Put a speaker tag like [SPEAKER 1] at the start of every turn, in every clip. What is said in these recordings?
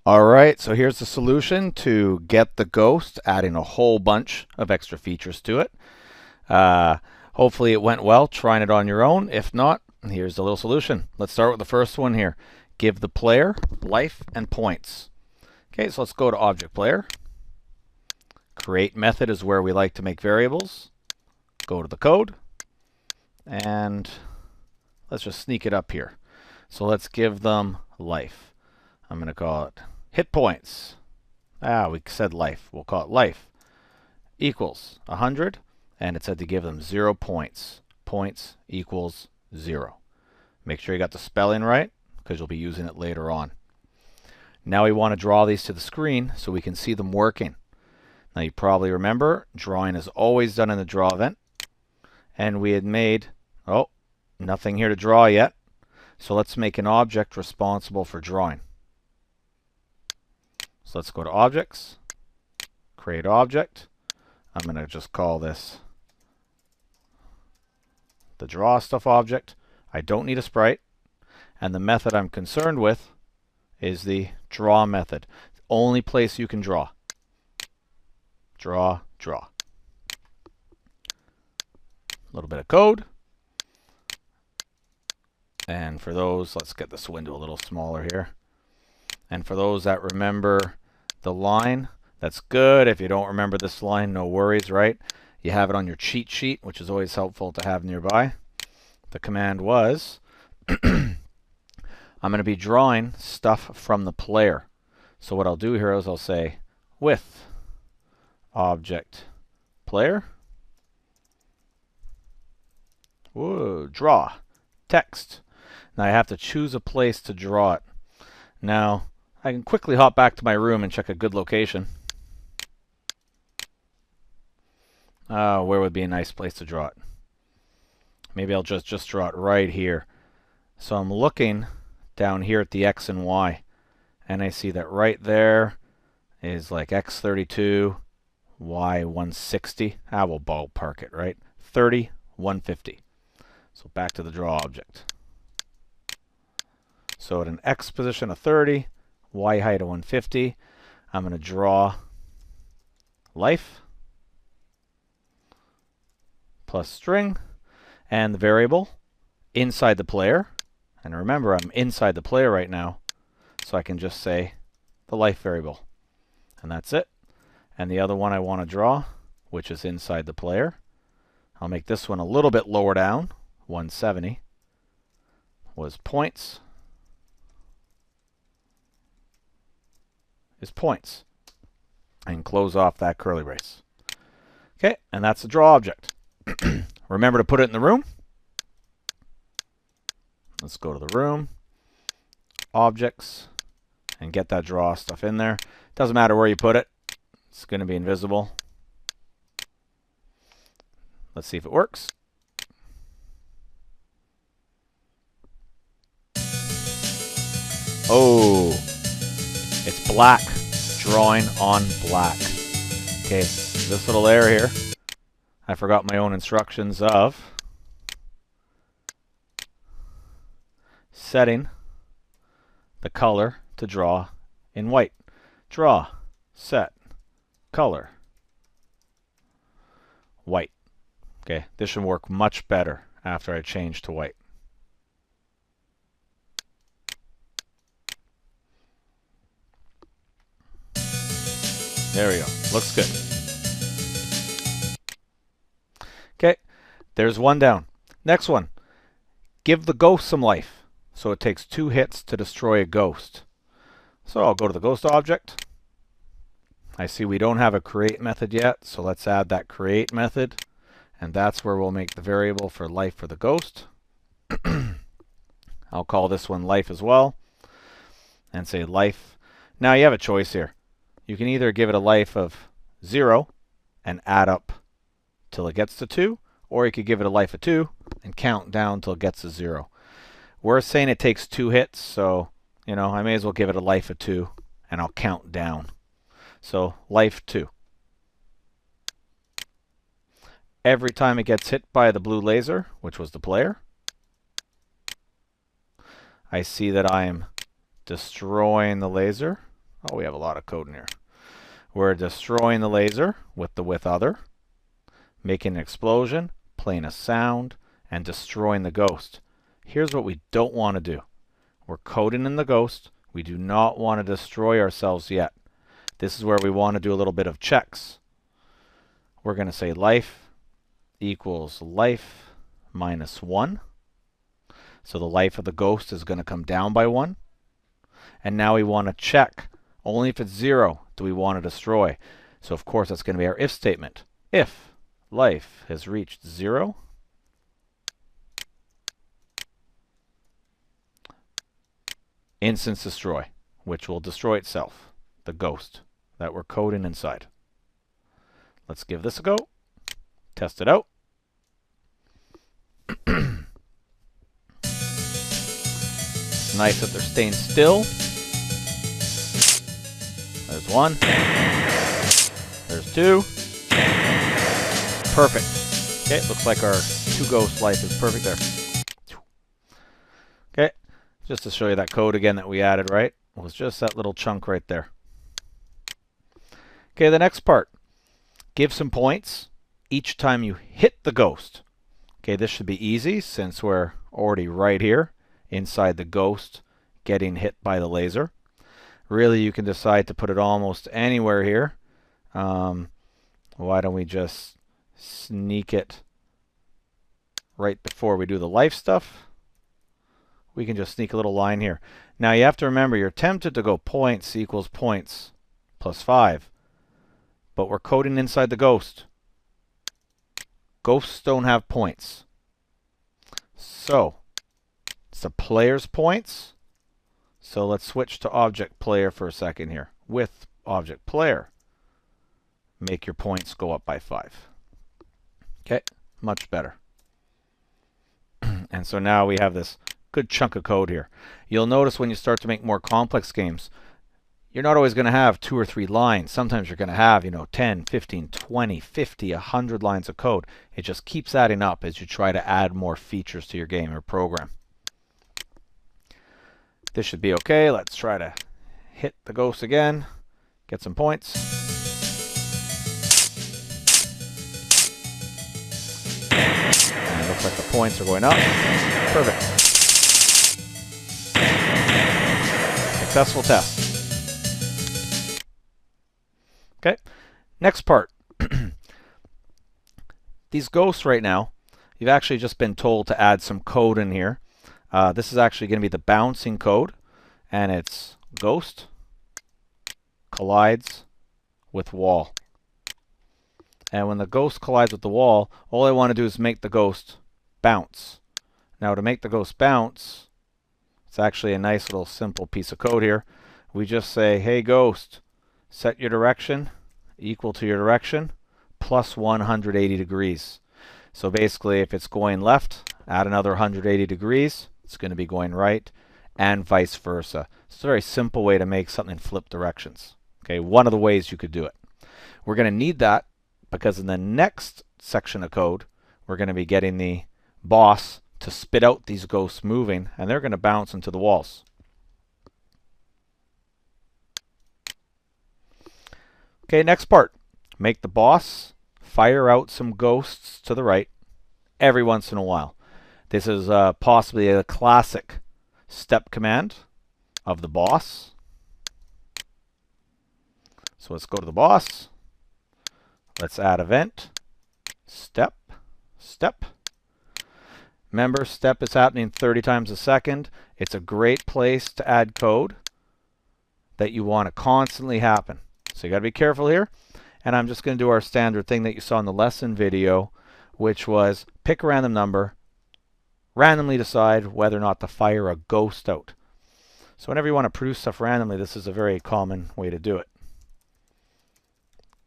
[SPEAKER 1] All right, so here's the solution to get the ghost, adding a whole bunch of extra features to it. Uh, Hopefully it went well trying it on your own. If not, here's the little solution. Let's start with the first one here. Give the player life and points. Okay, so let's go to Object Player. Create method is where we like to make variables. Go to the code, and let's just sneak it up here. So let's give them life. I'm going to call it hit points. We said life. We'll call it life equals 100, and it said to give them 0 points. Points equals 0. Make sure you got the spelling right, because you'll be using it later on. Now we want to draw these to the screen so we can see them working. Now you probably remember, drawing is always done in the draw event, and we had made, nothing here to draw yet. So let's make an object responsible for drawing. So let's go to Objects, Create Object. I'm going to just call this the Draw Stuff object. I don't need a sprite. And the method I'm concerned with is the draw method. The only place you can draw. Draw, draw. A little bit of code. And for those, let's get this window a little smaller here. And for those that remember the line, that's good. If you don't remember this line, no worries, right? You have it on your cheat sheet, which is always helpful to have nearby. The command was, I'm going to be drawing stuff from the player. So what I'll do here is I'll say with object player, draw text. Now I have to choose a place to draw it. Now I can quickly hop back to my room and check a good location. Where would be a nice place to draw it? Maybe I'll just draw it right here. So I'm looking down here at the X and Y, and I see that right there is like X32, Y160. We'll ballpark it, right? 30, 150. So back to the draw object. So at an X position of 30, Y height of 150, I'm going to draw life plus string and the variable inside the player. And remember, I'm inside the player right now, so I can just say the life variable. And that's it. And the other one I want to draw, which is inside the player, I'll make this one a little bit lower down, 170, was points, is points, and close off that curly brace. Okay, and that's the draw object. Remember to put it in the room. Let's go to the room, objects, and get that draw stuff in there. Doesn't matter where you put it. It's going to be invisible. Let's see if it works. Oh, it's black. Drawing on black. Okay, this little error here. I forgot my own instructions of setting the color to draw in white. Draw, set, color, white. Okay, this should work much better after I change to white. There we go. Looks good. Okay, there's one down. Next one. Give the ghost some life. So it takes 2 hits to destroy a ghost. So I'll go to the ghost object. I see we don't have a create method yet, so let's add that create method. And that's where we'll make the variable for life for the ghost. I'll call this one life as well. And say life. Now you have a choice here. You can either give it a life of 0 and add up till it gets to 2, or you could give it a life of 2 and count down till it gets to 0. We're saying it takes 2 hits, so I may as well give it a life of 2 and I'll count down. So life 2. Every time it gets hit by the blue laser, which was the player, I see that I am destroying the laser. Oh, we have a lot of code in here. We're destroying the laser with the with other, making an explosion, playing a sound, and destroying the ghost. Here's what we don't want to do. We're coding in the ghost. We do not want to destroy ourselves yet. This is where we want to do a little bit of checks. We're going to say life equals life minus 1. So the life of the ghost is going to come down by 1. And now we want to check. Only if it's 0 do we want to destroy. So of course that's going to be our if statement. If life has reached 0, instance destroy, which will destroy itself, the ghost that we're coding inside. Let's give this a go. Test it out. Nice that they're staying still. There's 1. There's 2. Perfect. Okay, looks like our 2 ghost life is perfect there. Okay, just to show you that code again that we added, right? It was just that little chunk right there. Okay, the next part. Give some points each time you hit the ghost. Okay, this should be easy since we're already right here inside the ghost getting hit by the laser. Really, you can decide to put it almost anywhere here. Why don't we just sneak it right before we do the life stuff? We can just sneak a little line here. Now you have to remember, you're tempted to go points equals points plus 5. But we're coding inside the ghost. Ghosts don't have points. So it's the player's points. So let's switch to object player for a second here. With object player, make your points go up by 5. Okay, much better. And so now we have this good chunk of code here. You'll notice when you start to make more complex games, you're not always going to have 2 or 3 lines. Sometimes you're going to have, 10, 15, 20, 50, 100 lines of code. It just keeps adding up as you try to add more features to your game or program. This should be okay. Let's try to hit the ghost again. Get some points. And it looks like the points are going up. Perfect. Successful test. Okay, next part. These ghosts right now, you've actually just been told to add some code in here. This is actually going to be the bouncing code, and it's ghost collides with wall. And when the ghost collides with the wall, all I want to do is make the ghost bounce. Now to make the ghost bounce, it's actually a nice little simple piece of code here. We just say, hey ghost, set your direction equal to your direction plus 180 degrees. So basically, if it's going left, add another 180 degrees. It's going to be going right, and vice versa. It's a very simple way to make something flip directions. Okay, one of the ways you could do it. We're going to need that because in the next section of code, we're going to be getting the boss to spit out these ghosts moving, and they're going to bounce into the walls. Okay, next part. Make the boss fire out some ghosts to the right every once in a while. This is possibly a classic step command of the boss. So let's go to the boss. Let's add event. Step. Step. Remember, step is happening 30 times a second. It's a great place to add code that you want to constantly happen. So you got to be careful here. And I'm just going to do our standard thing that you saw in the lesson video, which was pick a random number, randomly decide whether or not to fire a ghost out. So whenever you want to produce stuff randomly, this is a very common way to do it.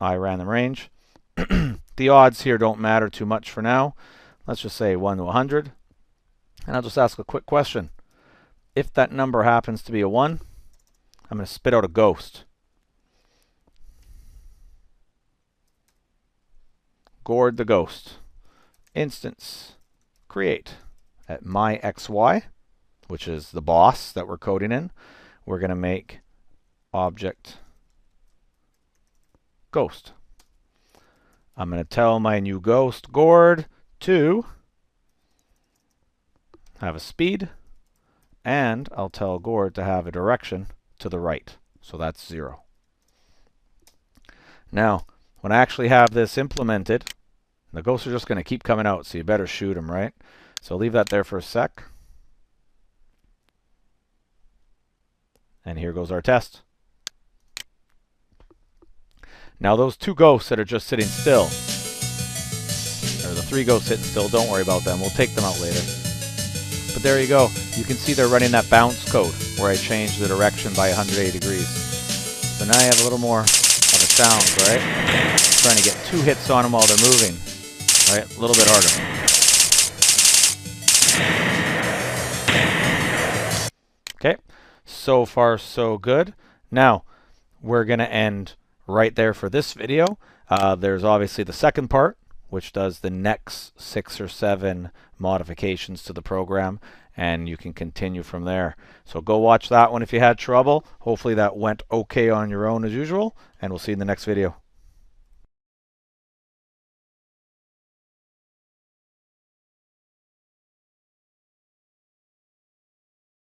[SPEAKER 1] Random range. The odds here don't matter too much for now. Let's just say 1 to 100. And I'll just ask a quick question. If that number happens to be a 1, I'm going to spit out a ghost. Gourd the ghost. Instance create at myxy, which is the boss that we're coding in. We're going to make object ghost. I'm going to tell my new ghost Gord to have a speed, and I'll tell Gord to have a direction to the right. So that's 0. Now, when I actually have this implemented, the ghosts are just going to keep coming out, so you better shoot them, right? So leave that there for a sec. And here goes our test. Now those 2 ghosts that are just sitting still, or the 3 ghosts sitting still, don't worry about them. We'll take them out later. But there you go. You can see they're running that bounce code where I changed the direction by 180 degrees. So now you have a little more of a sound, right? Trying to get 2 hits on them while they're moving. Right? A little bit harder. Okay. So far, so good. Now, we're going to end right there for this video. There's obviously the second part, which does the next 6 or 7 modifications to the program, and you can continue from there. So go watch that one if you had trouble. Hopefully that went okay on your own as usual, and we'll see you in the next video.